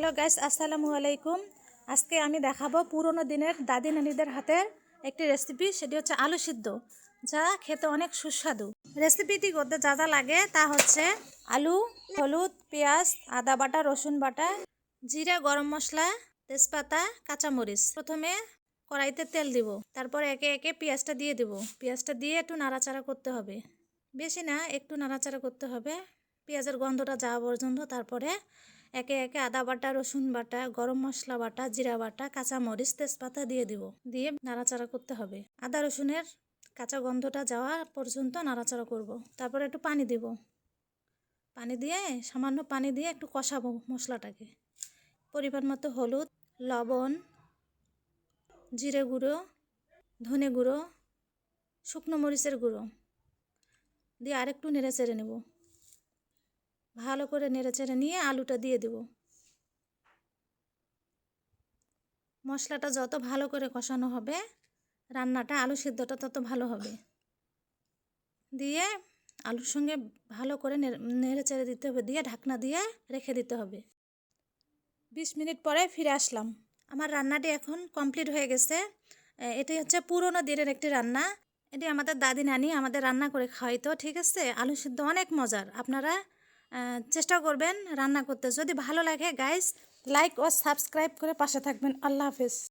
Hello guys, আসসালামু আলাইকুম। আজকে আমি দেখাবো পুরনো দিনের দাদি নানিদের হাতের একটি রেসিপি। সেটি হচ্ছে আলু সিদ্ধ, যা খেতে অনেক সুস্বাদু। রেসিপিটি করতে যা যা লাগে তা হচ্ছে আলু, হলুদ, পেঁয়াজ, আদা বাটা, রসুন বাটা, জিরা, গরম মশলা, তেজপাতা, কাঁচামরিচ। প্রথমে কড়াইতে তেল দিব, তারপর একে একে পেঁয়াজটা দিয়ে দেব। পেঁয়াজটা দিয়ে একটু নাড়াচাড়া করতে হবে, বেশি না, একটু নাড়াচাড়া করতে হবে পেঁয়াজের গন্ধটা যাওয়া পর্যন্ত। তারপরে একে একে আদা বাটা, রসুন বাটা, গরম মশলা বাটা, জিরা বাটা, কাঁচামরিচ, তেজপাতা দিয়ে দিব। দিয়ে নাড়াচাড়া করতে হবে, আদা রসুনের কাঁচা গন্ধটা যাওয়া পর্যন্ত নাড়াচাড়া করব। তারপরে একটু পানি দিব, পানি দিয়ে সামান্য পানি দিয়ে একটু কষাবো মশলাটাকে। পরিমাণ মতো হলুদ, লবণ, জিরে গুঁড়ো, ধনে গুঁড়ো, শুকনো মরিচের গুঁড়ো দিয়ে আরেকটু নেড়ে চেড়ে নেব। ভালো করে নেড়ে চেড়ে নিয়ে আলুটা দিয়ে দেব। মশলাটা যত ভালো করে কষানো হবে, রান্নাটা আলু সিদ্ধটা তত ভালো হবে। দিয়ে আলুর সঙ্গে ভালো করে নেড়ে চেড়ে দিতে হবে, দিয়ে ঢাকনা দিয়ে রেখে দিতে হবে। 20 মিনিট পরে ফিরে আসলাম। আমার রান্নাটি এখন কমপ্লিট হয়ে গেছে। এটি হচ্ছে পুরনো দিনের একটি রান্না। এটি আমাদের দাদি নানি আমাদের রান্না করে খাওয়াইতো, ঠিক আছে। আলু সিদ্ধ অনেক মজার, আপনারা চেষ্টা করবেন রান্না করতে। যদি ভালো লাগে গাইস, লাইক ও সাবস্ক্রাইব করে পাশে থাকবেন। আল্লাহ হাফেজ।